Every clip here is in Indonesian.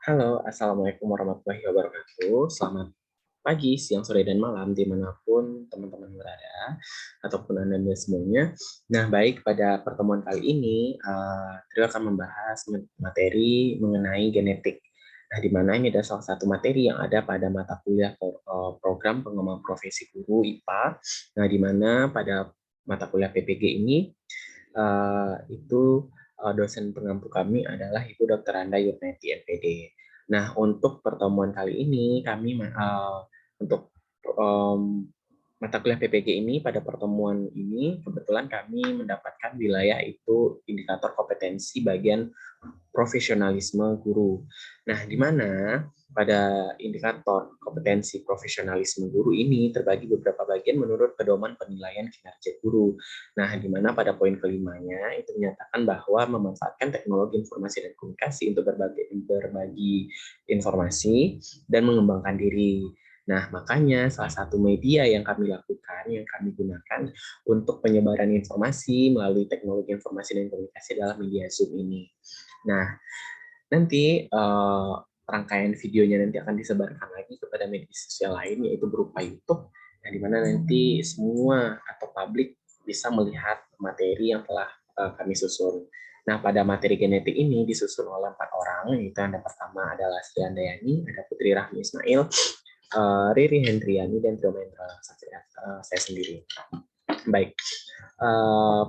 Halo, Assalamualaikum warahmatullahi wabarakatuh. Selamat pagi, siang, sore, dan malam, dimanapun teman-teman berada, ataupun Anda semuanya. Nah, baik, pada pertemuan kali ini, Trio akan membahas materi mengenai genetik. Nah, di mana ini adalah salah satu materi yang ada pada mata kuliah program pengembangan profesi guru IPA. Nah, di mana pada mata kuliah PPG ini, itu dosen pengampu kami adalah Ibu Dr. Anda Yurnaiti, MPD. Nah, untuk pertemuan kali ini, kami untuk um, mata kuliah PPG ini, pada pertemuan ini, kebetulan kami mendapatkan wilayah itu indikator kompetensi bagian profesionalisme guru. Nah, di mana pada indikator kompetensi profesionalisme guru ini terbagi beberapa bagian menurut pedoman penilaian kinerja guru. Nah, di mana pada poin kelimanya itu menyatakan bahwa memanfaatkan teknologi informasi dan komunikasi untuk berbagi informasi dan mengembangkan diri. Nah, makanya salah satu media yang kami lakukan, yang kami gunakan untuk penyebaran informasi melalui teknologi informasi dan komunikasi adalah media Zoom ini. Nah, nanti rangkaian videonya nanti akan disebarkan lagi kepada media sosial lain, yaitu berupa YouTube, nah, di mana nanti semua atau publik bisa melihat materi yang telah kami susun. Nah, pada materi genetik ini disusun oleh 4 orang, yaitu yang pertama adalah Sri Andayani, ada Putri Rahmi Ismail, Riri Hendriani, dan Trio Mendra, saya sendiri. Baik,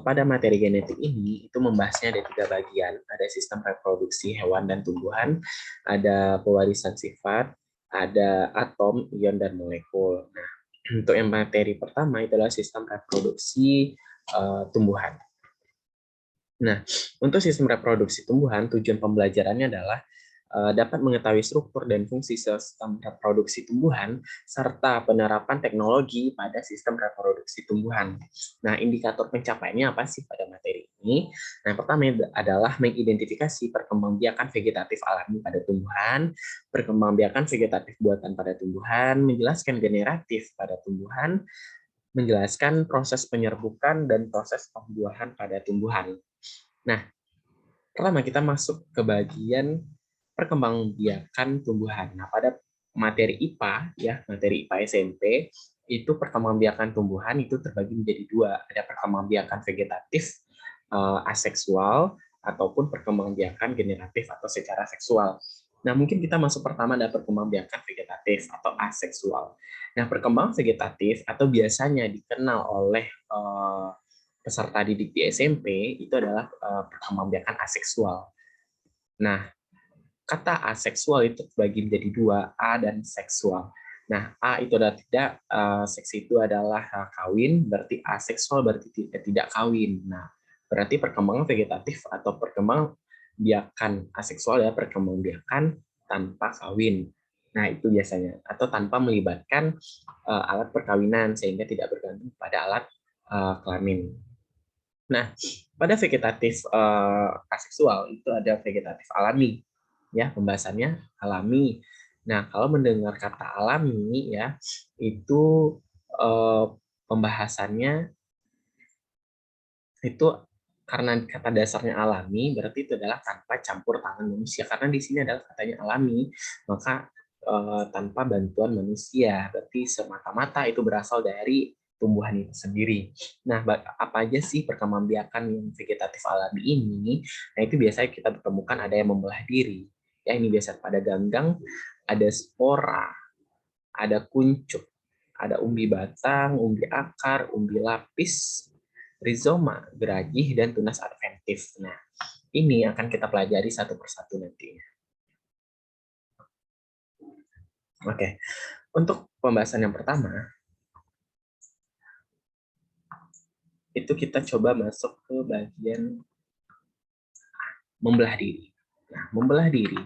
pada materi genetik ini itu membahasnya ada 3 bagian, ada sistem reproduksi hewan dan tumbuhan, ada pewarisan sifat, ada atom, ion, dan molekul. Nah, untuk yang materi pertama itu adalah sistem reproduksi tumbuhan. Nah, untuk sistem reproduksi tumbuhan, tujuan pembelajarannya adalah dapat mengetahui struktur dan fungsi sistem reproduksi tumbuhan, serta penerapan teknologi pada sistem reproduksi tumbuhan. Nah, indikator pencapaiannya apa sih pada materi ini? Nah, yang pertama adalah mengidentifikasi perkembangbiakan vegetatif alami pada tumbuhan, perkembangbiakan vegetatif buatan pada tumbuhan, menjelaskan generatif pada tumbuhan, menjelaskan proses penyerbukan dan proses pembuahan pada tumbuhan. Nah, pertama kita masuk ke bagian perkembangbiakan tumbuhan. Nah, pada materi IPA ya, materi IPA SMP itu perkembangbiakan tumbuhan itu terbagi menjadi 2. Ada perkembangbiakan vegetatif aseksual ataupun perkembangbiakan generatif atau secara seksual. Nah, mungkin kita masuk pertama ada perkembangbiakan vegetatif atau aseksual. Nah, perkembangan vegetatif atau biasanya dikenal oleh peserta didik di SMP itu adalah perkembangbiakan aseksual. Nah, kata aseksual itu terbagi menjadi 2, A dan seksual. Nah, A itu adalah tidak, seks itu adalah kawin, berarti aseksual berarti tidak kawin. Nah, berarti perkembangan vegetatif atau perkembangbiakan aseksual ya perkembangbiakan tanpa kawin. Nah, itu biasanya atau tanpa melibatkan alat perkawinan sehingga tidak bergantung pada alat kelamin. Nah, pada vegetatif aseksual itu ada vegetatif alami, ya pembahasannya alami. Nah, kalau mendengar kata alami ya itu eh, pembahasannya itu karena kata dasarnya alami berarti itu adalah tanpa campur tangan manusia karena di sini adalah katanya alami maka tanpa bantuan manusia berarti semata-mata itu berasal dari tumbuhan itu sendiri. Nah, apa aja sih perkembangbiakan yang vegetatif alami ini? Nah, itu biasanya kita temukan ada yang membelah diri. Ya, ini biasa pada ganggang, ada spora, ada kuncup, ada umbi batang, umbi akar, umbi lapis, rizoma, geragih, dan tunas adventif. Nah, ini akan kita pelajari satu persatu nantinya. Oke, untuk pembahasan yang pertama, itu kita coba masuk ke bagian membelah diri. Nah, membelah diri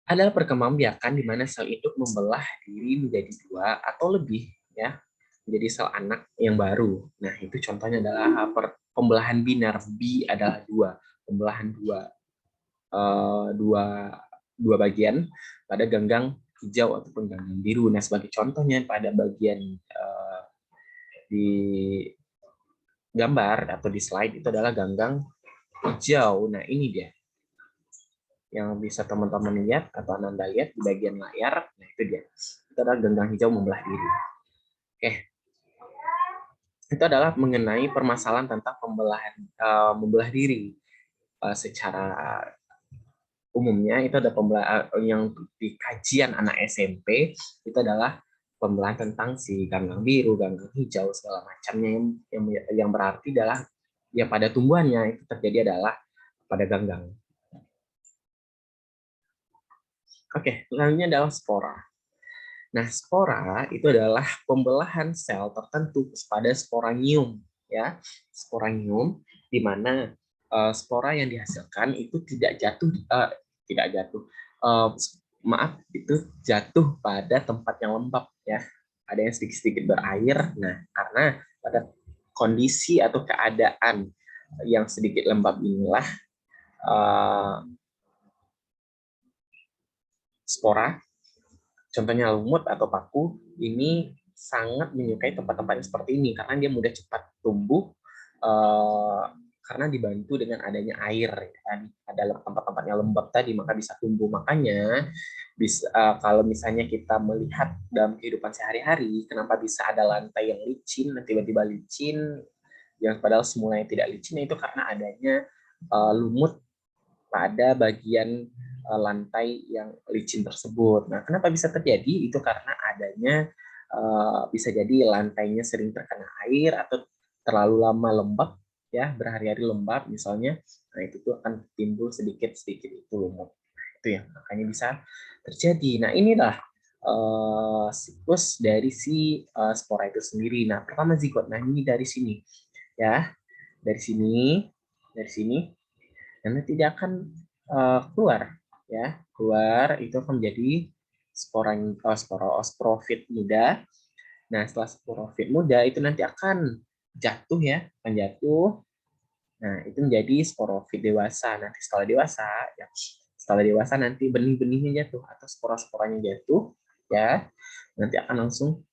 adalah perkembangbiakan di mana sel induk membelah diri menjadi 2 atau lebih, ya, menjadi sel anak yang baru. Nah, itu contohnya adalah pembelahan binar. B adalah 2, pembelahan 2, dua, dua bagian pada ganggang hijau ataupun ganggang biru. Nah, sebagai contohnya pada bagian di gambar atau di slide itu adalah ganggang hijau. Nah, ini dia. yang bisa teman-teman lihat atau Ananda lihat di bagian layar, nah itu dia. Itu adalah ganggang hijau membelah diri. Oke, itu adalah mengenai permasalahan tentang membelah diri. Secara umumnya itu ada pembelajaran yang di kajian anak SMP itu adalah pembelajaran tentang si ganggang biru, ganggang hijau segala macamnya yang berarti adalah ya pada tumbuhannya itu terjadi adalah pada ganggang. Oke, selanjutnya adalah spora. Nah, spora itu adalah pembelahan sel tertentu pada sporanium, ya. Sporanium di mana spora yang dihasilkan itu tidak jatuh. Uh, Maaf, itu jatuh pada tempat yang lembab, ya. Ada yang sedikit-sedikit berair. Nah, karena pada kondisi atau keadaan yang sedikit lembab inilah uh, spora, contohnya lumut atau paku, ini sangat menyukai tempat-tempat seperti ini karena dia mudah cepat tumbuh karena dibantu dengan adanya air, kan ada tempat-tempat yang lembab tadi maka bisa tumbuh. Makanya kalau misalnya kita melihat dalam kehidupan sehari-hari kenapa bisa ada lantai yang licin dan tiba-tiba licin yang padahal semulanya tidak licin, itu karena adanya lumut pada bagian lantai yang licin tersebut. Nah, kenapa bisa terjadi? Itu karena adanya bisa jadi lantainya sering terkena air atau terlalu lama lembab, ya berhari-hari lembab misalnya. Nah, itu tuh akan timbul sedikit-sedikit itu lumut. Itu yang makanya bisa terjadi. Nah, inilah siklus dari si spora itu sendiri. Nah, pertama zigot. Nah, ini dari sini, ya, dari sini dan nanti dia akan keluar, ya keluar itu akan menjadi sporofit muda. Nah, setelah sporofit muda itu nanti akan jatuh, ya akan jatuh. Nah, itu menjadi sporofit dewasa. Nanti setelah dewasa nanti benih-benihnya jatuh atau spora-sporanya jatuh, ya nanti akan langsung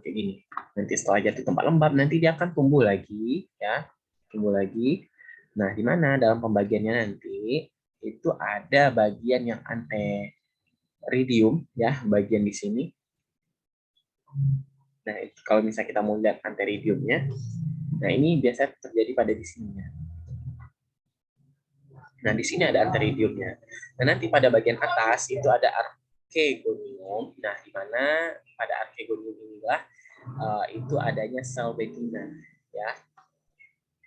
kayak gini. Nanti setelah jatuh tempat lembab nanti dia akan tumbuh lagi, ya tumbuh lagi. Nah, di mana dalam pembagiannya nanti itu ada bagian yang anteridium, ya bagian di sini. Nah, kalau misalnya kita mau lihat anteridiumnya, nah ini biasa terjadi pada di sini. Nah, di sini ada anteridiumnya. Nah, nanti pada bagian atas itu ada arkegonium. Nah, di mana pada arkegonium inilah itu adanya sel betina, ya.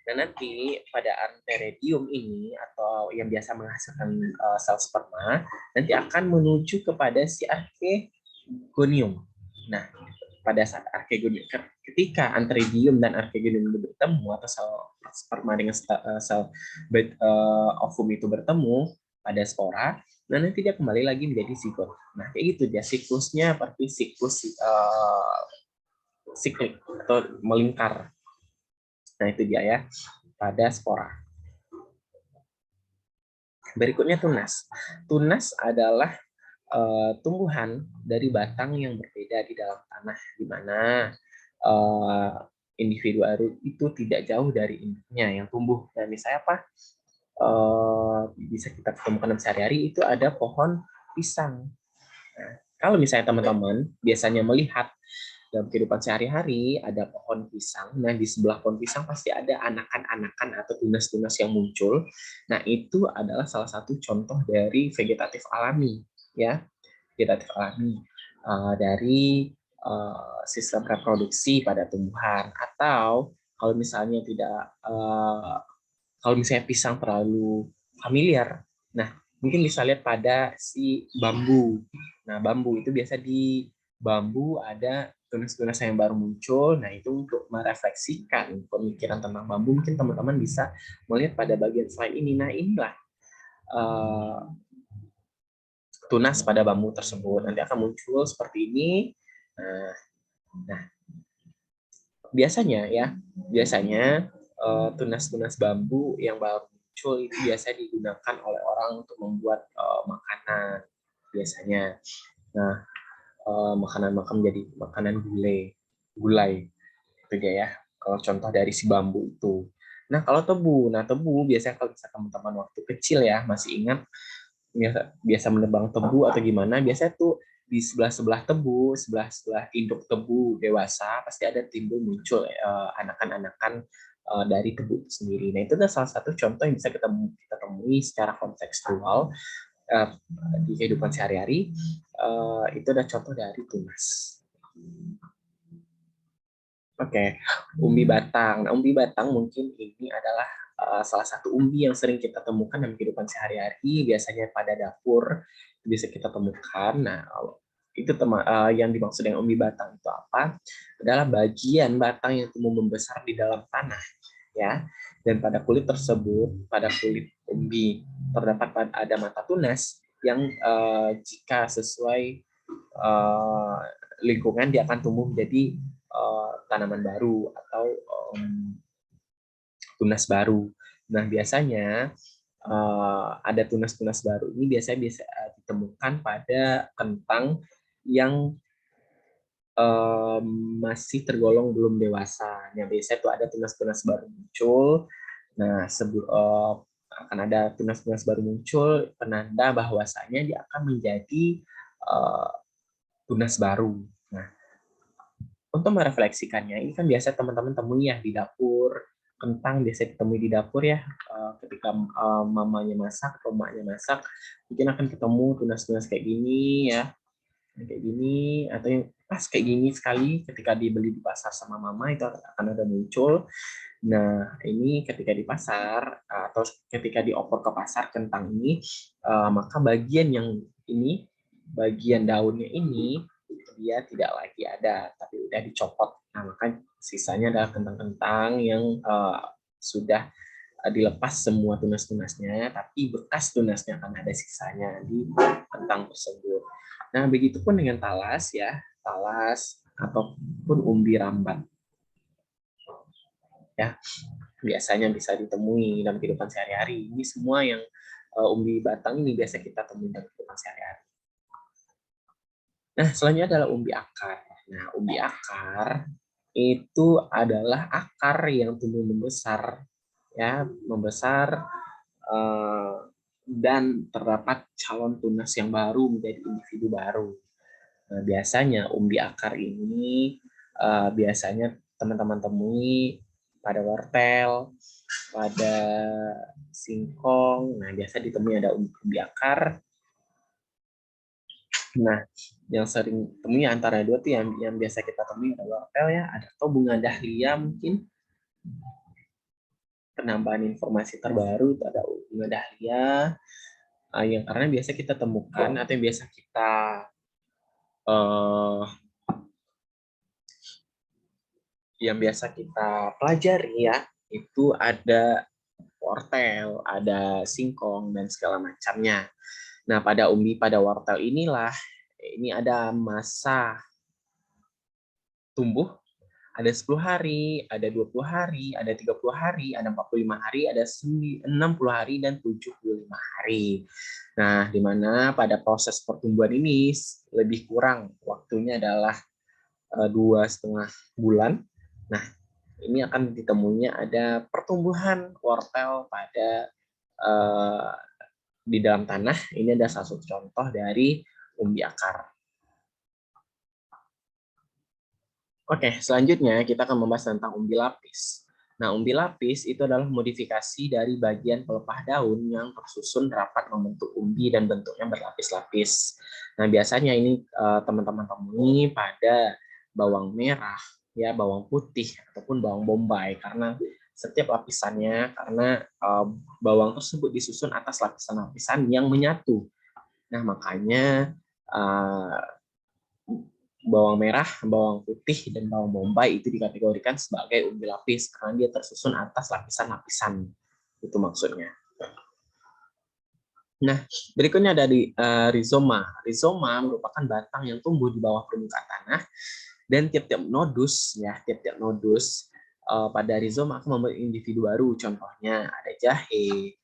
Nah, nanti pada anteridium ini atau yang biasa menghasilkan sel sperma nanti akan menuju kepada si arkegonium. Nah, pada saat arkegonium ketika anteridium dan arkegonium itu bertemu atau sel sperma dengan sel ovum itu bertemu pada spora, nah nanti dia kembali lagi menjadi zigot. Nah, kayak gitu dia siklusnya seperti siklus siklik atau melingkar. Nah, itu dia ya pada spora. Berikutnya tunas. Tunas adalah tumbuhan dari batang yang berbeda di dalam tanah, di mana individu itu tidak jauh dari induknya yang tumbuh. Nah, misalnya apa? Bisa kita ketemukan sehari-hari itu ada pohon pisang. Nah, kalau misalnya teman-teman biasanya melihat dalam kehidupan sehari-hari ada pohon pisang. Nah, di sebelah pohon pisang pasti ada anakan-anakan atau tunas-tunas yang muncul. Nah, itu adalah salah satu contoh dari vegetatif alami, ya. Vegetatif alami dari sistem reproduksi pada tumbuhan. Atau kalau misalnya tidak kalau misalnya pisang terlalu familiar, nah mungkin bisa lihat pada si bambu. Nah, bambu itu biasa di bambu ada tunas-tunas yang baru muncul. Nah, itu untuk merefleksikan pemikiran tentang bambu, mungkin teman-teman bisa melihat pada bagian slide ini. Nah, inilah tunas pada bambu tersebut. Nanti akan muncul seperti ini. Nah, biasanya tunas-tunas bambu yang baru muncul itu biasa digunakan oleh orang untuk membuat makanan biasanya. Nah, makanan-makanan menjadi makanan gulai itu dia ya. Kalau contoh dari si bambu itu. Nah, kalau tebu biasanya kalau bisa teman-teman waktu kecil ya masih ingat biasa biasa menebang tebu atau gimana, biasanya tuh di sebelah-sebelah tebu, sebelah-sebelah induk tebu dewasa pasti ada timbul muncul anakan-anakan dari tebu itu sendiri. Nah, itu adalah salah satu contoh yang bisa kita temui secara kontekstual eh, di kehidupan sehari-hari. Itu adalah contoh dari tunas. Oke, umbi batang. Nah, umbi batang mungkin ini adalah salah satu umbi yang sering kita temukan dalam kehidupan sehari-hari, biasanya pada dapur bisa kita temukan. Nah, itu yang dimaksud dengan umbi batang itu apa? Adalah bagian batang yang tumbuh membesar di dalam tanah, ya. Dan pada kulit tersebut, pada kulit umbi terdapat ada mata tunas yang jika sesuai uh, lingkungan dia akan tumbuh menjadi tanaman baru atau tunas baru. Nah, biasanya ada tunas-tunas baru ini biasanya bisa ditemukan pada kentang yang masih tergolong belum dewasa. Yang biasanya itu ada tunas-tunas baru muncul. Nah, akan ada tunas-tunas baru muncul, penanda bahwasanya dia akan menjadi uh, tunas baru. Nah, untuk merefleksikannya, ini kan biasa teman-teman temui ya di dapur, kentang biasa ditemui di dapur ya, ketika mamanya masak atau emaknya masak, mungkin akan ketemu tunas-tunas kayak gini ya, kayak gini, atau yang pas kayak gini sekali ketika dibeli di pasar sama mama itu akan ada muncul. Nah, ini ketika di pasar atau ketika dioper ke pasar kentang ini, maka bagian yang ini, bagian daunnya ini dia tidak lagi ada, tapi udah dicopot. Nah, maka sisanya adalah kentang-kentang yang sudah dilepas semua tunas-tunasnya, tapi bekas tunasnya akan ada sisanya di kentang tersebut. Nah, begitupun dengan talas ya, talas ataupun umbi rambat. Ya, biasanya bisa ditemui dalam kehidupan sehari-hari. Ini semua yang umbi batang ini biasa kita temui dalam kehidupan sehari-hari. Nah, selanjutnya adalah umbi akar. Nah, umbi akar itu adalah akar yang tumbuh membesar, ya, membesar dan terdapat calon tunas yang baru menjadi individu baru. Nah, biasanya umbi akar ini biasanya teman-teman temui pada wortel, pada singkong. Nah, biasa ditemui ada umbi akar. Nah, yang sering temui antara dua tuh yang biasa kita temui ada wortel ya, ada atau bunga dahlia mungkin. Penambahan informasi terbaru itu ada bunga dahlia yang karena biasa kita temukan atau yang biasa kita pelajari ya, itu ada wortel, ada singkong dan segala macamnya. Nah, pada wortel inilah ini ada masa tumbuh, ada 10 hari, ada 20 hari, ada 30 hari, ada 45 hari, ada 60 hari dan 75 hari. Nah, di mana pada proses pertumbuhan ini lebih kurang waktunya adalah 2,5 bulan. Nah, ini akan ditemuinya ada pertumbuhan wortel pada di dalam tanah. Ini ada salah satu contoh dari umbi akar. Oke, selanjutnya kita akan membahas tentang umbi lapis. Nah, umbi lapis itu adalah modifikasi dari bagian pelepah daun yang tersusun rapat membentuk umbi dan bentuknya berlapis-lapis. Nah, biasanya ini teman-teman temui pada bawang merah, ya, bawang putih ataupun bawang bombay karena setiap lapisannya karena bawang tersebut disusun atas lapisan-lapisan yang menyatu. Nah, makanya bawang merah, bawang putih, dan bawang bombay itu dikategorikan sebagai umbi lapis karena dia tersusun atas lapisan-lapisan. Itu maksudnya. Nah, berikutnya ada di rizoma. Rizoma merupakan batang yang tumbuh di bawah permukaan tanah dan tiap-tiap nodus pada rizoma akan membentuk individu baru. Contohnya ada jahe,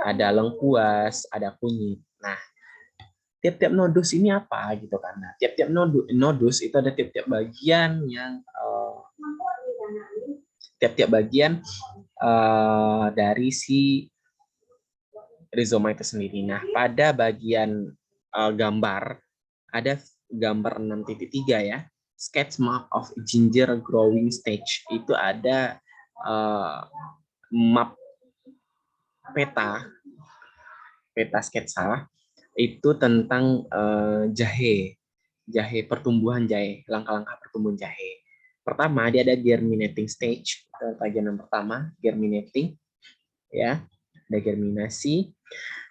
ada lengkuas, ada kunyit. Nah, tiap-tiap nodus ini apa gitu kan. Nah, tiap-tiap nodus itu ada tiap-tiap bagian yang tiap-tiap bagian dari si rizoma itu sendiri. Nah, pada bagian gambar ada gambar 6.3 ya, sketch map of ginger growing stage. Itu ada map peta sketsa itu tentang jahe pertumbuhan jahe, langkah-langkah pertumbuhan jahe. Pertama, dia ada germinating stage, bagian yang pertama germinating, ya, ada germinasi.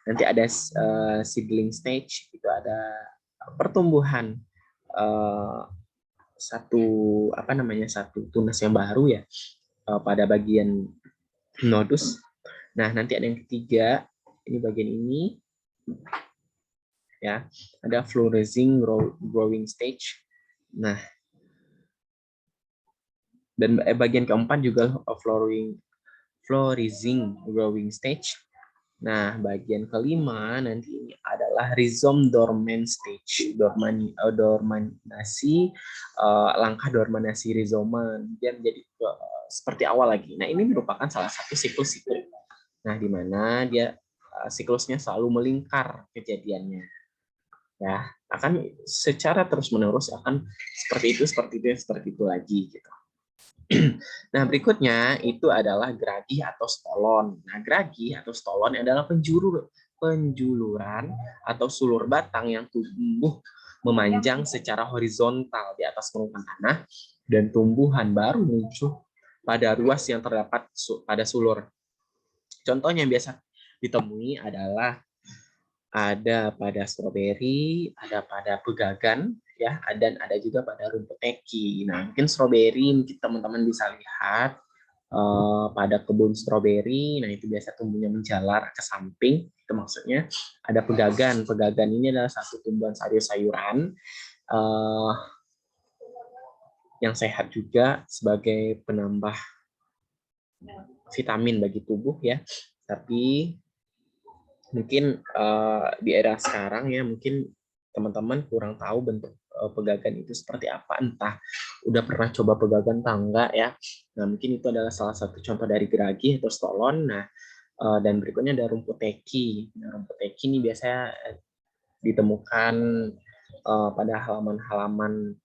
Nanti ada seedling stage, itu ada pertumbuhan satu tunas yang baru ya, pada bagian nodus. Nah, nanti ada yang ketiga, ini bagian ini ya, ada flourishing growing stage. Nah, dan bagian keempat juga flourishing growing stage. Nah, bagian kelima nanti ini adalah rhizome dormant stage, dormanasi, langkah dormanasi rizoma, dia menjadi seperti awal lagi. Nah, ini merupakan salah satu siklus. Nah, di mana dia siklusnya selalu melingkar kejadiannya, ya, akan secara terus-menerus akan seperti itu lagi gitu. Nah, berikutnya itu adalah geragi atau stolon. Nah, geragi atau stolon adalah penjuluran atau sulur batang yang tumbuh memanjang secara horizontal di atas permukaan tanah dan tumbuhan baru muncul pada ruas yang terdapat pada sulur. Contohnya yang biasa ditemui adalah ada pada stroberi, ada pada pegagan, ya, dan ada juga pada rumput teki. Nah, mungkin stroberi mungkin teman-teman bisa lihat pada kebun stroberi. Nah, itu biasa tumbuhnya menjalar ke samping. Itu maksudnya ada pegagan. Pegagan ini adalah satu tumbuhan sayur-sayuran yang sehat juga sebagai penambah vitamin bagi tubuh ya. Tapi mungkin di era sekarang ya, mungkin teman-teman kurang tahu bentuk pegagan itu seperti apa, entah udah pernah coba pegagan atau enggak ya. Nah, mungkin itu adalah salah satu contoh dari geragi atau stolon. Nah, dan berikutnya ada rumput teki. Nah, rumput teki ini biasanya ditemukan pada halaman-halaman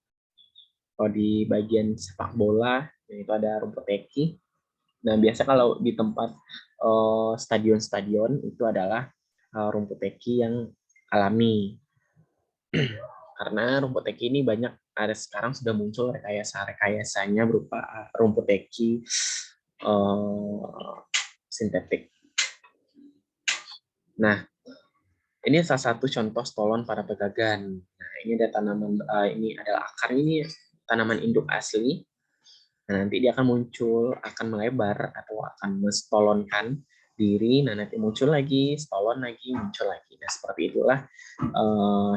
di bagian sepak bola, itu ada rumput teki. Nah, biasa kalau di tempat stadion-stadion itu adalah rumput teki yang alami. Karena rumput teki ini banyak ada sekarang sudah muncul rekayasanya berupa rumput teki sintetik. Nah, ini salah satu contoh stolon pada pegagan. Nah, ini ada tanaman, ini adalah akar, ini tanaman induk asli. Nah, nanti dia akan muncul, akan melebar atau akan menstolonkan diri. Nah, nanti muncul lagi, stolon lagi, muncul lagi. Nah, seperti itulah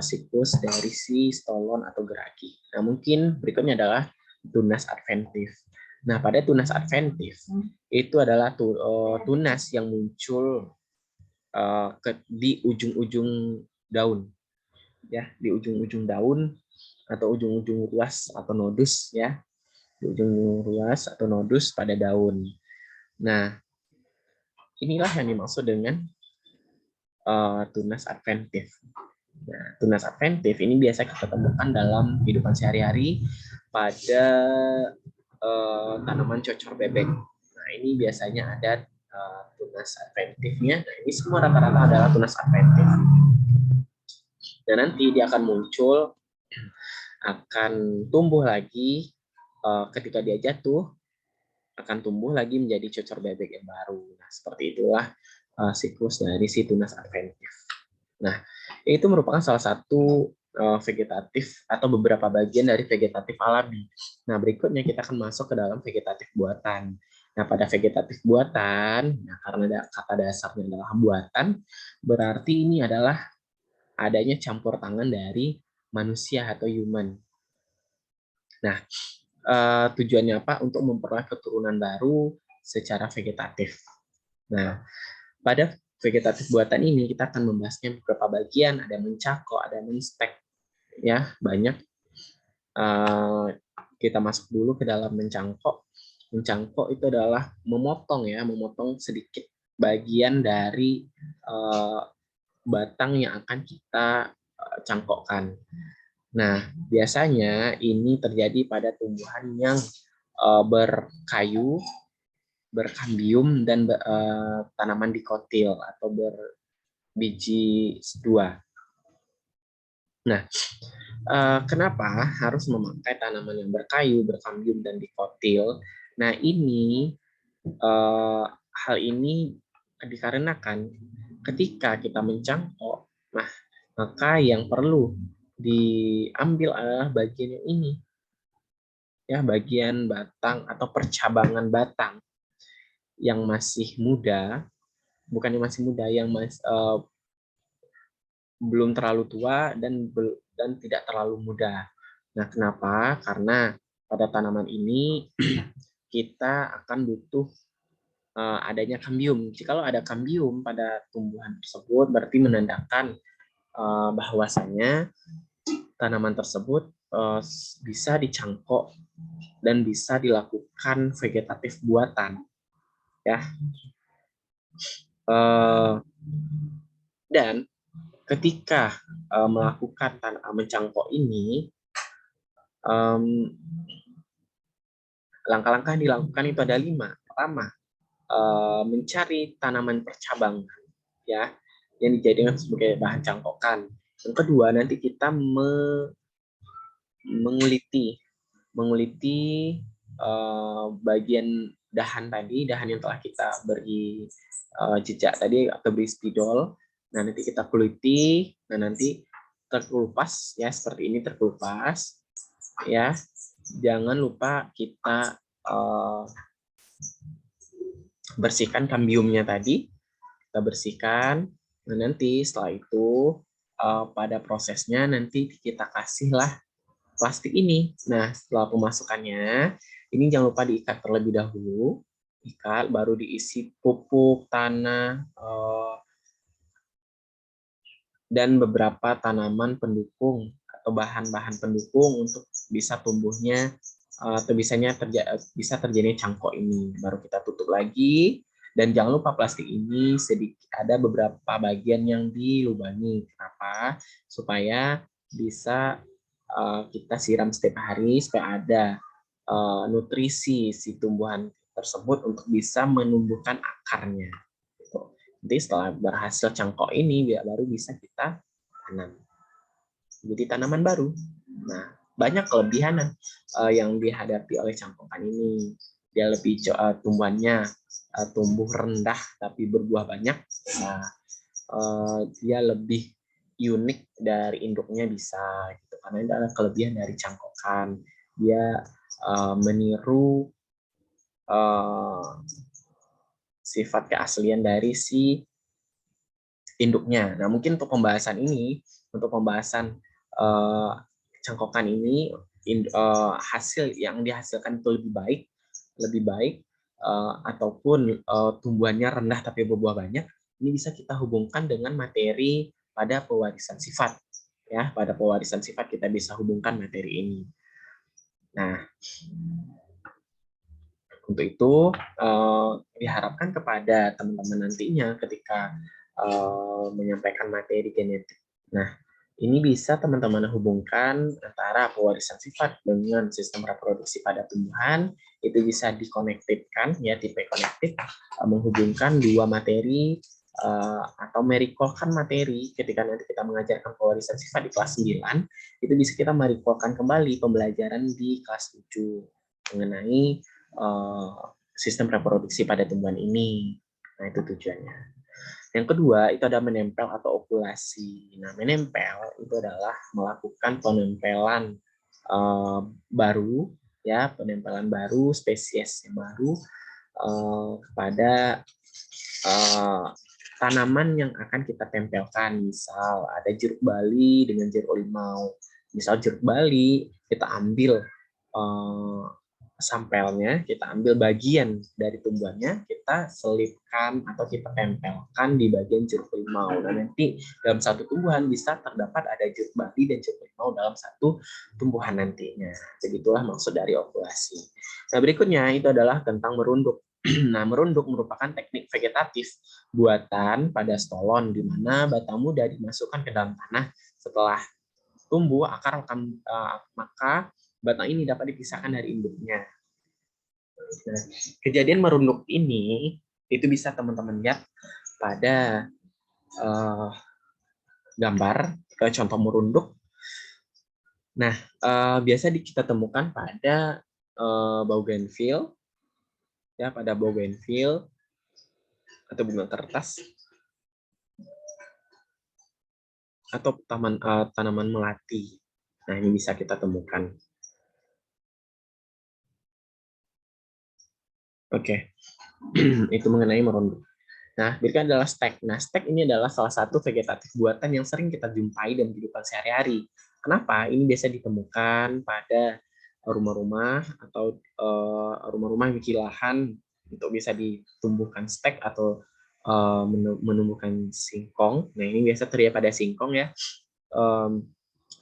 siklus dari si stolon atau geragi. Nah, mungkin berikutnya adalah tunas adventif. Nah, pada tunas adventif itu adalah tunas yang muncul di ujung-ujung daun, ya, di ujung-ujung daun atau ujung-ujung ruas atau nodus, ya, di ujung ruas atau nodus pada daun. Nah, inilah yang dimaksud dengan tunas adventif. Nah, tunas adventif ini biasa kita temukan dalam kehidupan sehari-hari pada tanaman cocor bebek. Nah, ini biasanya ada tunas adventifnya. Nah, ini semua rata-rata adalah tunas adventif. Dan nanti dia akan muncul, akan tumbuh lagi ketika dia jatuh, akan tumbuh lagi menjadi cocor bebek yang baru. Nah, seperti itulah siklus dari si tunas adventif. Nah, itu merupakan salah satu vegetatif atau beberapa bagian dari vegetatif alami. Nah, berikutnya kita akan masuk ke dalam vegetatif buatan. Nah, pada vegetatif buatan, nah, karena kata dasarnya adalah buatan, berarti ini adalah adanya campur tangan dari manusia atau human. Nah, tujuannya apa? Untuk memperoleh keturunan baru secara vegetatif. Nah, pada vegetatif buatan ini kita akan membahasnya beberapa bagian, ada mencako, ada menstek, ya, banyak. Kita masuk dulu ke dalam mencangkok. Mencangkok itu adalah memotong ya, memotong sedikit bagian dari batang yang akan kita cangkokkan. Nah, biasanya ini terjadi pada tumbuhan yang berkayu, berkambium, dan tanaman dikotil atau berbiji dua. Nah, kenapa harus memakai tanaman yang berkayu, berkambium, dan dikotil? Nah, hal ini dikarenakan ketika kita mencangkok, nah, maka yang perlu diambil adalah bagian yang ini, ya, bagian batang atau percabangan batang yang masih muda, bukan yang masih muda, yang belum terlalu tua dan tidak terlalu muda. Nah, kenapa? Karena pada tanaman ini kita akan butuh adanya kambium. Jikalau ada kambium pada tumbuhan tersebut, berarti menandakan bahwasanya tanaman tersebut bisa dicangkok dan bisa dilakukan vegetatif buatan, ya. Dan ketika melakukan mencangkok ini, langkah-langkah yang dilakukan itu ada 5. Pertama, mencari tanaman percabangan, ya, yang dijadikan sebagai bahan cangkokan. Yang kedua, nanti kita menguliti bagian dahan tadi, dahan yang telah kita beri jejak tadi atau beri spidol. Nah, nanti kita kuliti, nah nanti terkelupas ya, seperti ini terkelupas ya. Jangan lupa kita bersihkan kambiumnya tadi, kita bersihkan. Nah, nanti setelah itu pada prosesnya nanti kita kasihlah plastik ini. Nah, setelah pemasukannya, ini jangan lupa diikat terlebih dahulu. Ikat, baru diisi pupuk, tanah, dan beberapa tanaman pendukung atau bahan-bahan pendukung untuk bisa tumbuhnya atau bisa terjadi cangkok ini. Baru kita tutup lagi, dan jangan lupa plastik ini sedikit ada beberapa bagian yang dilubangi. Kenapa? Supaya bisa kita siram setiap hari supaya ada nutrisi si tumbuhan tersebut untuk bisa menumbuhkan akarnya. Nanti setelah berhasil cangkok ini, baru bisa kita tanam. Jadi tanaman baru. Nah, banyak kelebihan yang dihadapi oleh cangkokan ini. Dia lebih tumbuhannya tumbuh rendah tapi berbuah banyak. Nah, dia lebih unik dari induknya bisa, gitu. Karena itu adalah kelebihan dari cangkokan. Dia meniru sifat keaslian dari si induknya. Nah, mungkin untuk pembahasan cangkokan ini, hasil yang dihasilkan itu lebih baik ataupun tumbuhannya rendah tapi berbuah banyak, ini bisa kita hubungkan dengan materi pada pewarisan sifat. Ya, pada pewarisan sifat kita bisa hubungkan materi ini. Nah, untuk itu diharapkan kepada teman-teman nantinya ketika menyampaikan materi genetik. Nah, ini bisa teman-teman hubungkan antara pewarisan sifat dengan sistem reproduksi pada tumbuhan. Itu bisa dikonektifkan, ya, tipe konektif, menghubungkan dua materi atau merecallkan materi. Ketika nanti kita mengajarkan pewarisan sifat di kelas 9, itu bisa kita merecallkan kembali pembelajaran di kelas 7 mengenai sistem reproduksi pada tumbuhan ini. Nah, itu tujuannya. Yang kedua, itu ada menempel atau okulasi. Nah, menempel itu adalah melakukan penempelan baru, ya, penempelan baru, spesies yang baru kepada tanaman yang akan kita tempelkan. Misal ada jeruk bali dengan jeruk limau. Misal jeruk bali kita ambil sampelnya, kita ambil bagian dari tumbuhannya, kita selipkan atau kita tempelkan di bagian jeruk limau. Nah, nanti dalam satu tumbuhan bisa terdapat ada jeruk bali dan jeruk limau dalam satu tumbuhan nantinya. Begitulah maksud dari ovulasi. Nah, berikutnya itu adalah tentang merunduk. Nah, merunduk merupakan teknik vegetatif buatan pada stolon, di mana batang muda dimasukkan ke dalam tanah. Setelah tumbuh, maka batang ini dapat dipisahkan dari induknya. Nah, kejadian merunduk ini itu bisa teman-teman lihat pada gambar contoh merunduk. Nah, biasa kita temukan pada bougainville, ya, pada bougainville atau bunga kertas, atau tanaman melati. Nah, ini bisa kita temukan. Oke, itu mengenai merunduk. Nah, berikutnya adalah stek. Nah, stek ini adalah salah satu vegetatif buatan yang sering kita jumpai dalam kehidupan sehari-hari. Kenapa? Ini biasa ditemukan pada rumah-rumah atau rumah-rumah yang memiliki lahan untuk bisa ditumbuhkan stek atau menumbuhkan singkong. Nah, ini biasa terlihat pada singkong, ya.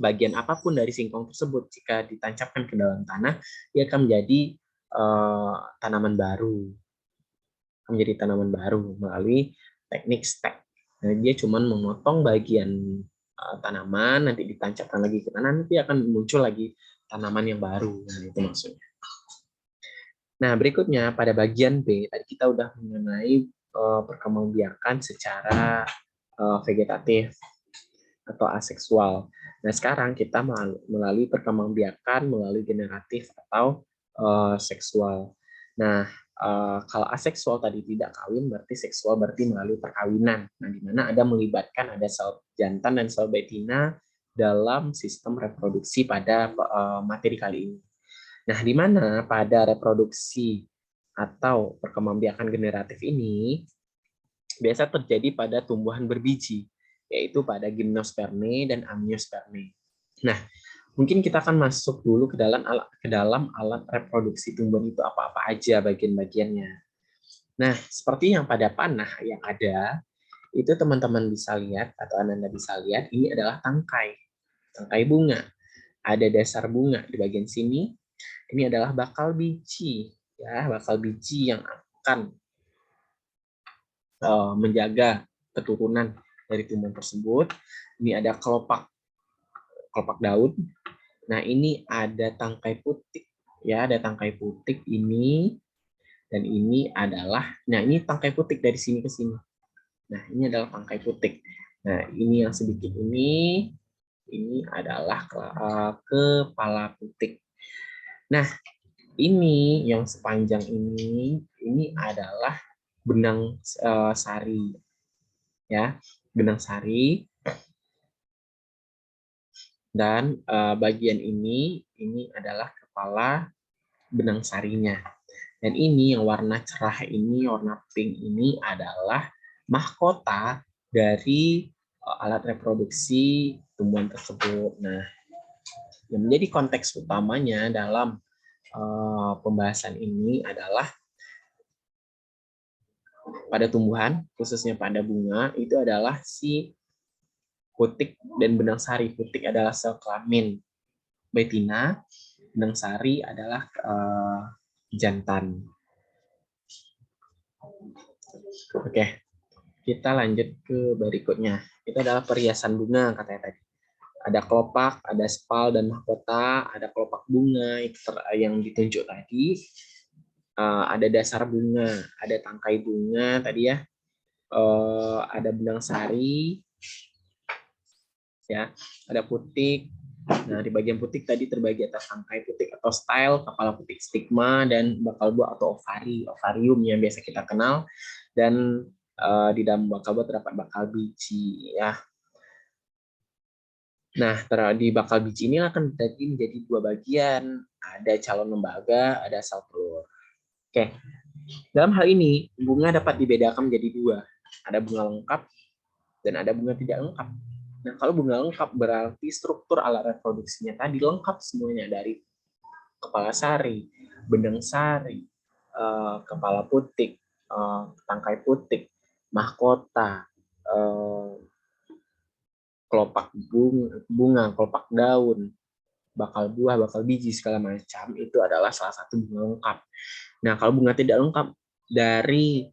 Bagian apapun dari singkong tersebut, jika ditancapkan ke dalam tanah, dia akan menjadi tanaman baru. Menjadi tanaman baru melalui teknik stek. Nah, dia cuma memotong bagian tanaman, nanti ditancapkan lagi ke tanah, nanti akan muncul lagi tanaman yang baru. Nah, itu maksudnya. Nah, berikutnya pada bagian B, tadi kita udah mengenai perkembangbiakan secara vegetatif atau aseksual. Nah, sekarang kita melalui perkembangbiakan melalui generatif atau seksual. Nah, kalau aseksual tadi tidak kawin, berarti seksual berarti melalui perkawinan. Nah, di mana ada melibatkan ada sel jantan dan sel betina dalam sistem reproduksi pada materi kali ini. Nah, di mana pada reproduksi atau perkembangbiakan generatif ini biasa terjadi pada tumbuhan berbiji, yaitu pada gimnosperme dan amniosperme. Nah, mungkin kita akan masuk dulu ke dalam alat reproduksi tumbuhan itu apa-apa aja bagian-bagiannya. Nah, seperti yang pada panah yang ada, itu teman-teman bisa lihat atau Anda bisa lihat, ini adalah tangkai bunga. Ada dasar bunga di bagian sini. Ini adalah bakal biji, ya, bakal biji yang akan menjaga keturunan dari tumbuhan tersebut. Ini ada kelopak daun. Nah, ini ada tangkai putik, ya, ada tangkai putik ini, dan ini adalah, nah, ini tangkai putik dari sini ke sini. Nah, ini adalah tangkai putik. Nah, ini yang sedikit ini adalah kepala putik. Nah, ini yang sepanjang ini adalah benang sari, ya, benang sari. Dan bagian ini adalah kepala benang sarinya. Dan ini yang warna cerah ini, warna pink ini adalah mahkota dari alat reproduksi tumbuhan tersebut. Nah, yang menjadi konteks utamanya dalam pembahasan ini adalah pada tumbuhan, khususnya pada bunga, itu adalah si putik dan benang sari. Putik adalah sel kelamin betina, benang sari adalah jantan. Oke, kita lanjut ke berikutnya. Itu adalah perhiasan bunga katanya tadi. Ada kelopak, ada spal dan mahkota, ada kelopak bunga yang ditunjuk tadi. Ada dasar bunga, ada tangkai bunga tadi, ya. Ada benang sari, ya. Ada putik. Nah, di bagian putik tadi terbagi atas tangkai putik atau style, kepala putik stigma, dan bakal buah atau ovarium yang biasa kita kenal. Dan di dalam bakal buah terdapat bakal biji, ya. Nah, di bakal biji ini akan dibagi menjadi dua bagian. Ada calon lembaga, ada sel telur. Oke. Dalam hal ini, bunga dapat dibedakan menjadi dua. Ada bunga lengkap dan ada bunga tidak lengkap. Nah, kalau bunga lengkap berarti struktur alat reproduksinya tadi lengkap semuanya, dari kepala sari, benang sari, kepala putik, tangkai putik, mahkota, kelopak bunga, kelopak daun, bakal buah, bakal biji, segala macam, itu adalah salah satu bunga lengkap. Nah, kalau bunga tidak lengkap dari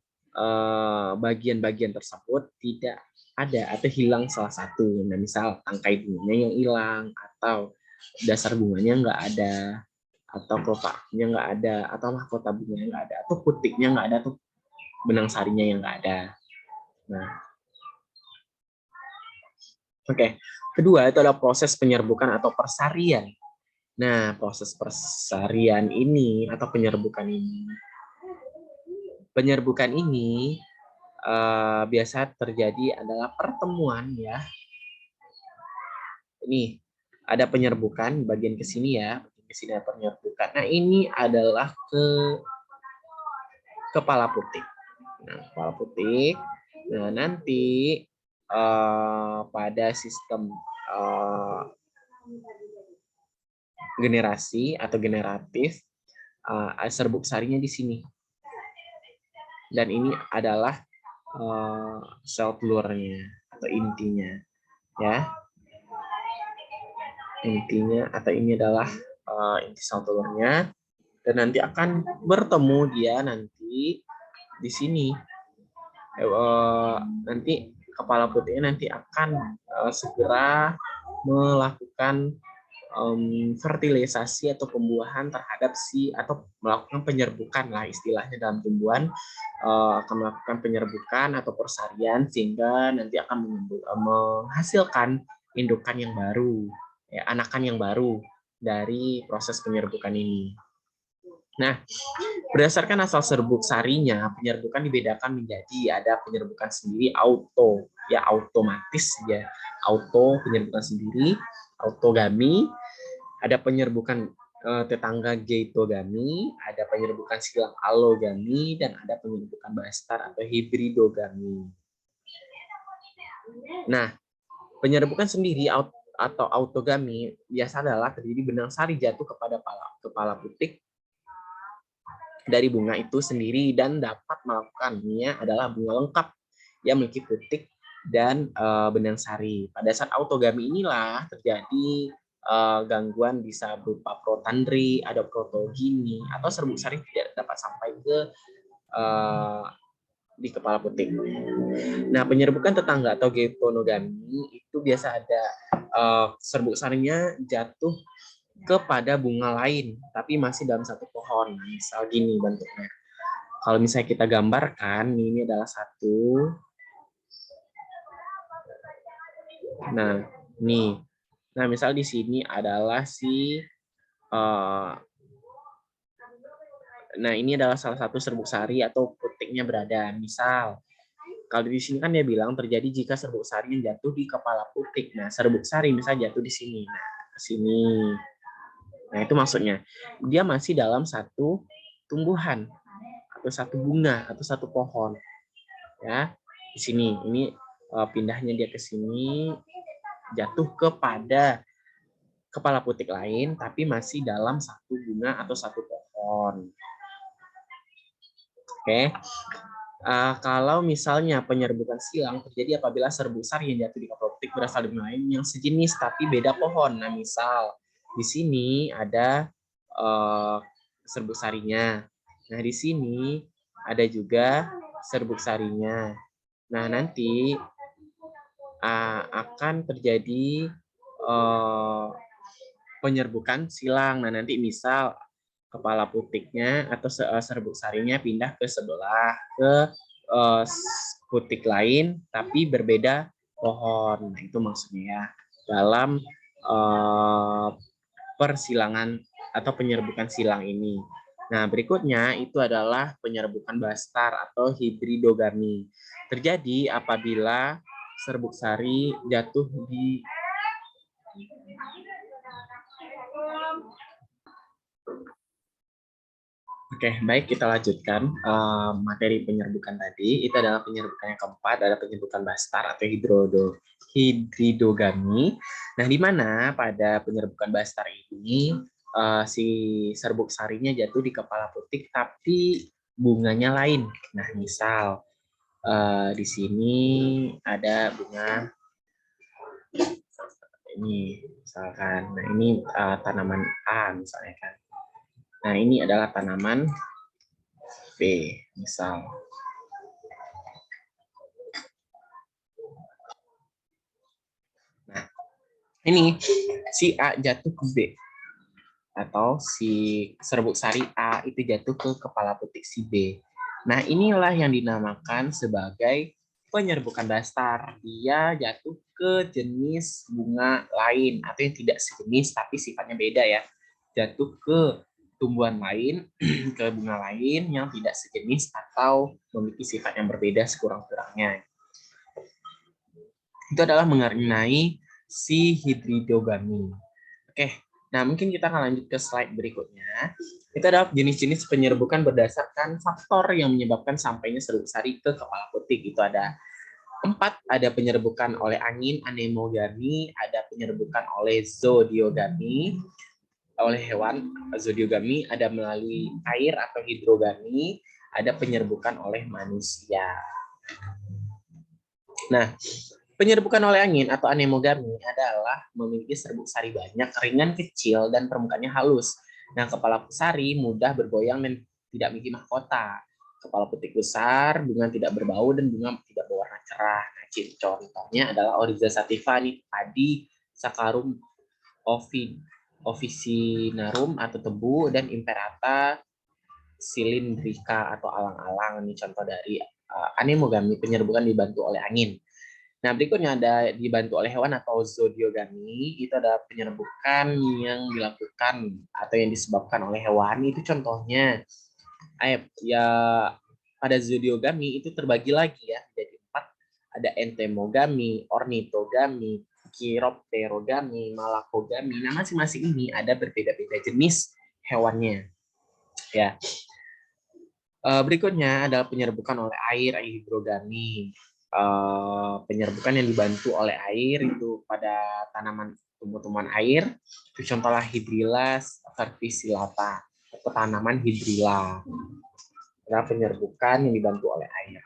bagian-bagian tersebut tidak ada atau hilang salah satu. Nah, misal tangkai bunganya yang hilang, atau dasar bunganya nggak ada, atau kelopaknya nggak ada, atau mahkota bunganya nggak ada, atau putiknya nggak ada, atau benang sarinya yang nggak ada. Nah, oke. Kedua itu adalah proses penyerbukan atau persarian. Nah, proses persarian ini atau penyerbukan ini biasa terjadi adalah pertemuan ya. Ini ada penyerbukan bagian ke sini ya, ke sini ada penyerbukan. Nah, ini adalah kepala putik. Nah, kepala putik. Nah, nanti pada sistem generasi atau generatif serbuk sarinya di sini. Dan ini adalah sel telurnya atau intinya ya. Intinya atau ini adalah inti sel telurnya, dan nanti akan bertemu dia nanti di sini. Nanti kepala putiknya nanti akan segera melakukan fertilisasi atau pembuahan terhadap atau melakukan penyerbukan lah istilahnya dalam tumbuhan, akan melakukan penyerbukan atau persarian sehingga nanti akan menghasilkan indukan yang baru, ya, anakan yang baru dari proses penyerbukan ini. Nah, berdasarkan asal serbuk sarinya, penyerbukan dibedakan menjadi ada penyerbukan sendiri auto, ya otomatis ya, auto penyerbukan sendiri, autogami, ada penyerbukan tetangga geitogami, ada penyerbukan silang allogami, dan ada penyerbukan bastar atau hibridogami. Nah, penyerbukan sendiri atau autogami biasa adalah terjadi benang sari jatuh kepada kepala putik dari bunga itu sendiri dan dapat melakukannya adalah bunga lengkap yang memiliki putik dan benang sari. Pada saat autogami inilah terjadi gangguan bisa berupa protandri, ada protogini, atau serbuk sari tidak dapat sampai ke di kepala putik. Nah, penyerbukan tetangga atau geponogami itu biasa ada serbuk sarinya jatuh kepada bunga lain, tapi masih dalam satu pohon. Nah, misal gini bentuknya. Kalau misalnya kita gambarkan, ini adalah satu. Nah, nih. Nah, misal di sini adalah nah, ini adalah salah satu serbuk sari atau putiknya berada. Misal, kalau di sini kan dia bilang terjadi jika serbuk sari yang jatuh di kepala putik. Nah, serbuk sari misalnya jatuh di sini. Nah, ke sini. Nah, itu maksudnya. Dia masih dalam satu tumbuhan atau satu bunga atau satu pohon. Ya. Di sini ini pindahnya dia ke sini jatuh kepada kepala putik lain tapi masih dalam satu bunga atau satu pohon. Oke. Kalau misalnya penyerbukan silang terjadi apabila serbuk sari yang jatuh di kepala putik berasal dari bunga lain yang sejenis tapi beda pohon. Nah, misal di sini ada serbuk sarinya. Nah, di sini ada juga serbuk sarinya. Nah, nanti akan terjadi penyerbukan silang. Nah, nanti misal kepala putiknya atau serbuk sarinya pindah ke sebelah ke putik lain tapi berbeda pohon. Nah, itu maksudnya ya dalam persilangan atau penyerbukan silang ini. Nah, berikutnya itu adalah penyerbukan bastar atau hibridogami. Terjadi apabila serbuk sari jatuh di Oke, baik, kita lanjutkan materi penyerbukan tadi. Itu adalah penyerbukan yang keempat, ada penyerbukan bastar atau hibridogami. Nah, di mana pada penyerbukan bastar ini si serbuk sarinya jatuh di kepala putik, tapi bunganya lain. Nah, misal di sini ada bunga ini, misalkan. Nah, ini tanaman A misalnya kan. Nah, ini adalah tanaman B, misal. Nah, ini si A jatuh ke B, atau si serbuk sari A itu jatuh ke kepala putik si B. Nah, inilah yang dinamakan sebagai penyerbukan dasar. Dia jatuh ke jenis bunga lain atau yang tidak sejenis tapi sifatnya beda ya. Jatuh ke tumbuhan lain, ke bunga lain yang tidak sejenis atau memiliki sifat yang berbeda sekurang-kurangnya. Itu adalah mengenai si hibridogami. Oke, nah mungkin kita akan lanjut ke slide berikutnya. Itu adalah jenis-jenis penyerbukan berdasarkan faktor yang menyebabkan sampainya serbuk sari ke kepala putik. Itu ada 4, ada penyerbukan oleh angin, anemogami, ada penyerbukan oleh zodiogami, oleh hewan, zodiogami, ada melalui air atau hidrogami, ada penyerbukan oleh manusia. Nah, penyerbukan oleh angin atau anemogami adalah memiliki serbuk sari banyak, ringan, kecil, dan permukaannya halus. Nah, kepala sari mudah bergoyang dan tidak memiliki mahkota. Kepala putik besar, bunga tidak berbau, dan bunga tidak berwarna cerah. Nah, contohnya adalah Oryza sativa, padi, Saccharum officinarum atau tebu, dan Imperata cylindrica atau alang-alang. Ini contoh dari anemogami, penyerbukan dibantu oleh angin. Nah, berikutnya ada dibantu oleh hewan atau zodiogami. Itu ada penyerbukan yang dilakukan atau yang disebabkan oleh hewan. Itu contohnya, ya pada zodiogami itu terbagi lagi ya, jadi 4. Ada entomogami, ornitogami, chiropterogami, malakogami. Nah, masing-masing ini ada berbeda-beda jenis hewannya. Ya. Berikutnya adalah penyerbukan oleh air hidrogami. Penyerbukan yang dibantu oleh air itu pada tanaman tumbuh-tumbuhan air, itu contohnya Hydrilla verticillata atau tanaman hidrilla. Adalah penyerbukan yang dibantu oleh air.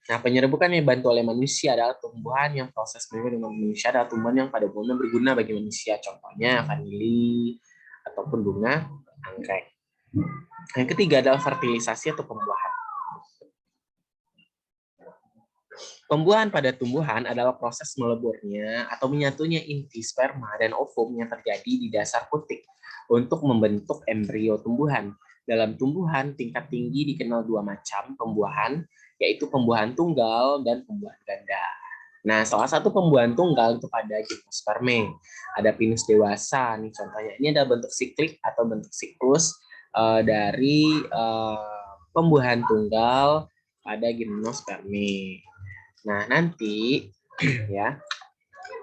Nah, penyerbukan yang dibantu oleh manusia adalah tumbuhan yang proses penyerbukan dengan manusia adalah tumbuhan yang pada umumnya berguna bagi manusia. Contohnya vanili ataupun bunga anggrek. Yang ketiga adalah fertilisasi atau pembuahan. Pembuahan pada tumbuhan adalah proses meleburnya atau menyatunya inti sperma dan ovum yang terjadi di dasar putik untuk membentuk embrio tumbuhan. Dalam tumbuhan tingkat tinggi dikenal 2 macam pembuahan, yaitu pembuahan tunggal dan pembuahan ganda. Nah, salah satu pembuahan tunggal itu pada gimnosperme. Ada pinus dewasa, nih contohnya. Ini ada bentuk siklik atau bentuk siklus dari pembuahan tunggal pada gimnosperme. Nah, nanti ya,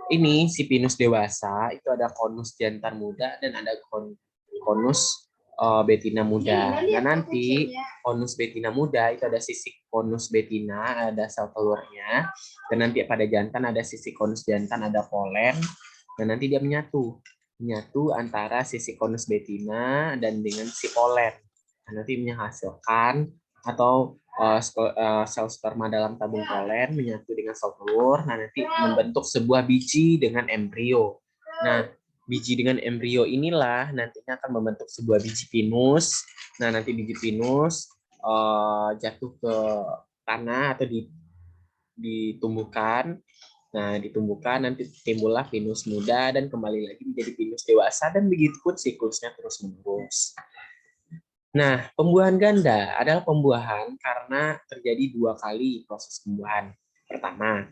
ini si pinus dewasa itu ada konus jantan muda dan ada konus betina muda. Nah, nanti konus betina muda itu ada sisik konus betina, ada sel telurnya. Dan nanti pada jantan ada sisik konus jantan, ada polen. Dan nanti dia menyatu antara sisik konus betina dan dengan si polen. Nah, nanti menghasilkan atau sel sperma dalam tabung polen menyatu dengan sel telur, nah nanti membentuk sebuah biji dengan embrio. Nah, biji dengan embrio inilah nantinya akan membentuk sebuah biji pinus. Nah, nanti biji pinus jatuh ke tanah atau ditumbuhkan. Nah, ditumbuhkan nanti timbullah pinus muda dan kembali lagi menjadi pinus dewasa dan begitu pun siklusnya terus menerus. Nah, pembuahan ganda adalah pembuahan karena terjadi 2 kali proses pembuahan. Pertama,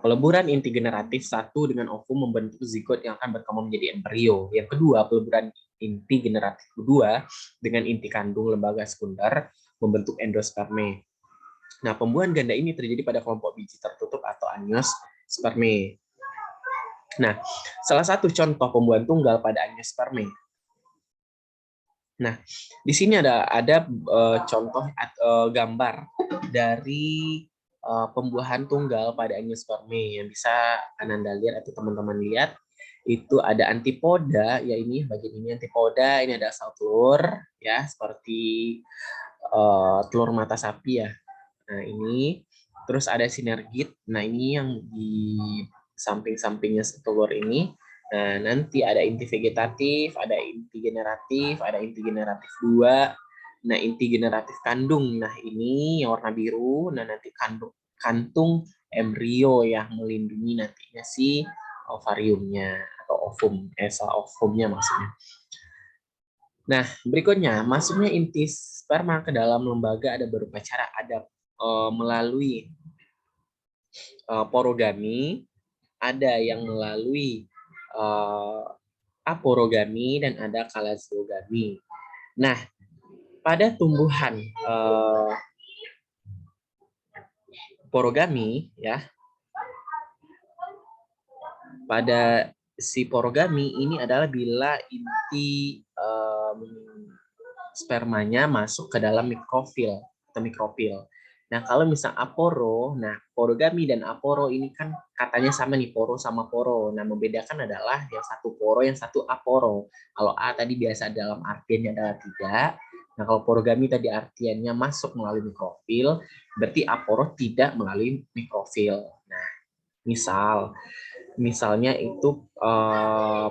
peleburan inti generatif 1 dengan ovum membentuk zigot yang akan berkembang menjadi embrio. Yang kedua, peleburan inti generatif kedua dengan inti kandung lembaga sekunder membentuk endosperme. Nah, pembuahan ganda ini terjadi pada kelompok biji tertutup atau angiosperme. Nah, salah satu contoh pembuahan tunggal pada angiosperme. Nah, di sini ada contoh gambar dari pembuahan tunggal pada angiosperme yang bisa Ananda lihat atau teman-teman lihat. itu ada antipoda, ya ini bagian ini antipoda, ini ada sel telur, ya seperti telur mata sapi ya. Nah ini, terus ada sinergit. Nah ini yang di samping-sampingnya telur ini. Nah nanti ada inti vegetatif, ada inti generatif, ada inti generatif 2. Nah inti generatif kandung. Nah ini yang warna biru. Nah nanti kantung embrio yang melindungi nantinya si ovariumnya atau ovum, sel ovumnya maksudnya. Nah, berikutnya masuknya inti sperma ke dalam lembaga ada beberapa cara. Ada melalui porogami, ada yang melalui aporogami, dan ada kalazogami. Nah, pada tumbuhan porogami ya, pada si porogami ini adalah bila inti spermanya masuk ke dalam mikrofil atau mikropil. Nah, kalau misal aporo, nah porogami dan aporo ini kan katanya sama nih, poro sama poro. Nah, membedakan adalah yang satu poro, yang satu aporo. Kalau A tadi biasa dalam artiannya adalah tidak. Nah, kalau porogami tadi artiannya masuk melalui mikrofil, berarti aporo tidak melalui mikrofil. Nah, misalnya itu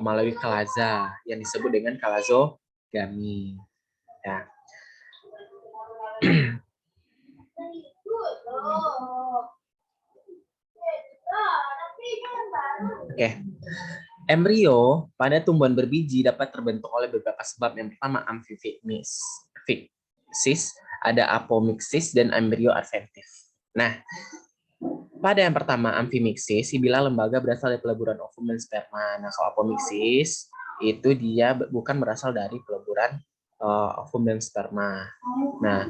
melalui kalaza yang disebut dengan kalazogami. Ya. Oke. Embrio pada tumbuhan berbiji dapat terbentuk oleh beberapa sebab. Yang pertama amfifixis, ada apomixis dan embrio adventif. Nah, pada yang pertama amfimixis, bila lembaga berasal dari peleburan ovum dan sperma. Nah, kalau apomixis itu dia bukan berasal dari peleburan ovum dan sperma. Nah,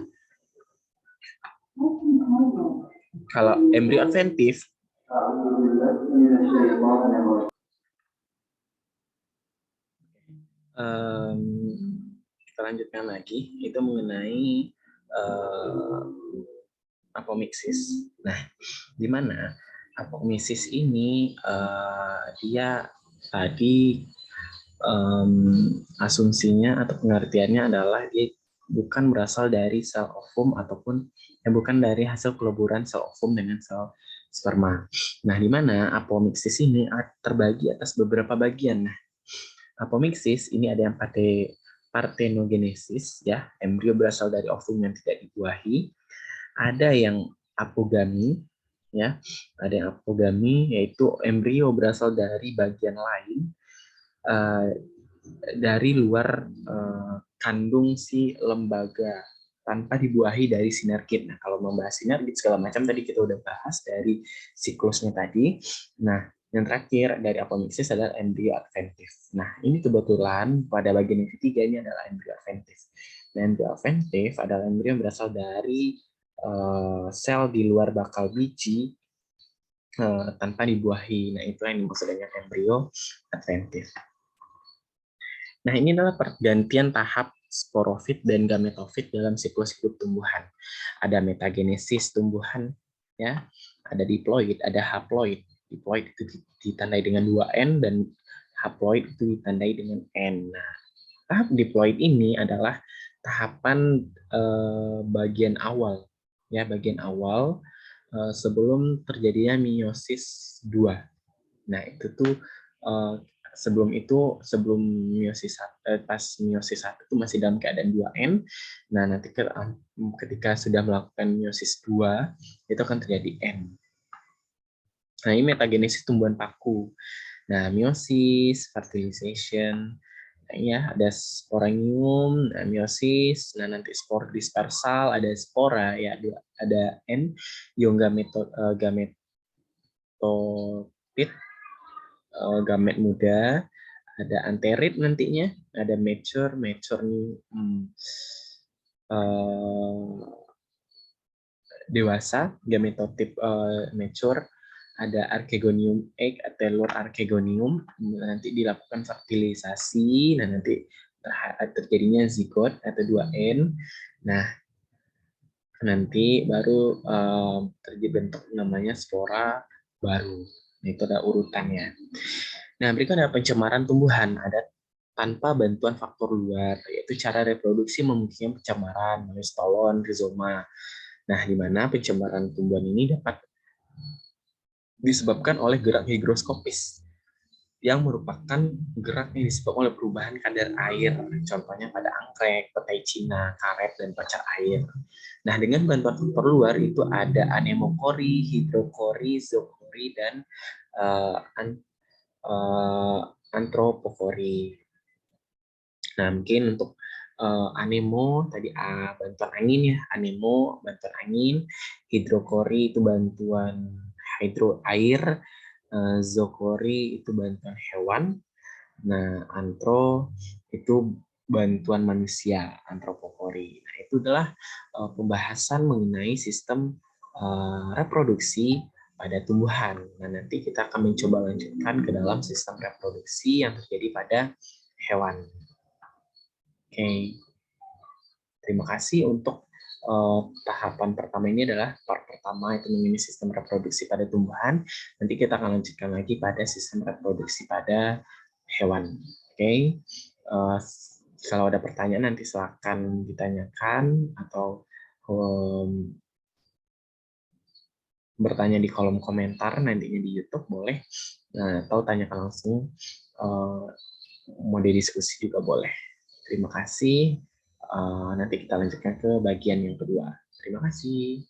kalau embrio adventif kita lanjutkan lagi, itu mengenai apomixis. Nah, di mana apomixis ini dia tadi asumsinya atau pengertiannya adalah dia bukan berasal dari sel ovum ataupun bukan dari hasil peleburan sel ovum dengan sel sperma. Nah, di mana apomixis ini terbagi atas beberapa bagian. Nah, apomixis ini ada yang parthenogenesis, ya, embrio berasal dari ovum yang tidak dibuahi. Ada yang apogami, ya, ada yang apogami yaitu embrio berasal dari bagian lain dari luar kandung si lembaga tanpa dibuahi dari sinergit. Nah, kalau membahas sinergit segala macam tadi kita udah bahas dari siklusnya tadi. Nah, yang terakhir dari apomixis adalah embrio adventif. Nah, ini kebetulan pada bagian yang ketiga ini adalah embrio adventif. Nah, embrio adventif adalah embrio yang berasal dari sel di luar bakal biji tanpa dibuahi. Nah, itu yang dimaksud dengan embrio adventif. Nah, ini adalah pergantian tahap sporofit dan gametofit dalam siklus hidup tumbuhan. Ada metagenesis tumbuhan, ya, ada diploid, ada haploid. Diploid itu ditandai dengan 2N dan haploid itu ditandai dengan N. Nah, tahap diploid ini adalah tahapan bagian awal, ya, bagian awal sebelum terjadinya meiosis 2. Nah, itu tuh sebelum meiosis pas meiosis 1 itu masih dalam keadaan 2N. Nah, nanti ketika sudah melakukan meiosis 2 itu akan terjadi N. Nah, ini metagenesis tumbuhan paku. Nah, meiosis, fertilization, ya, ada sporangium, meiosis, nah nanti spor dispersal, ada spora, ya, ada N, ion gametopit, gamet muda, ada anterit nantinya, ada mature dewasa, gametotip mature, ada archegonium egg, telur archegonium, nanti dilakukan fertilisasi, nah nanti terjadinya zigot atau 2N. Nah, nanti baru terbentuk namanya spora baru. Itu ada urutannya. Nah, berikut ada pencemaran tumbuhan, ada tanpa bantuan faktor luar, yaitu cara reproduksi memungkinkan pencemaran melalui stolon, rizoma. Nah, di mana pencemaran tumbuhan ini dapat disebabkan oleh gerak higroskopis yang merupakan gerak yang disebabkan oleh perubahan kadar air, contohnya pada anggrek, petai Cina, karet, dan pacar air. Nah, dengan bantuan faktor luar itu ada anemokori, hidrokori, zookori, dan uh, an, antropokori. Nah, mungkin untuk anemo tadi bantuan angin ya, anemo bantuan angin, hidrokori itu bantuan hidro air, zookori itu bantuan hewan. Nah, antro itu bantuan manusia, antropokori. Nah, itu adalah pembahasan mengenai sistem reproduksi pada tumbuhan. Nah, nanti kita akan mencoba lanjutkan ke dalam sistem reproduksi yang terjadi pada hewan. Oke, terima kasih untuk tahapan pertama ini adalah part pertama itu mengenai sistem reproduksi pada tumbuhan. Nanti kita akan lanjutkan lagi pada sistem reproduksi pada hewan. Oke, kalau ada pertanyaan nanti silakan ditanyakan atau bertanya di kolom komentar nantinya di YouTube boleh. Nah, atau tanyakan langsung mau didiskusi juga boleh. Terima kasih. Nanti kita lanjutkan ke bagian yang kedua. Terima kasih.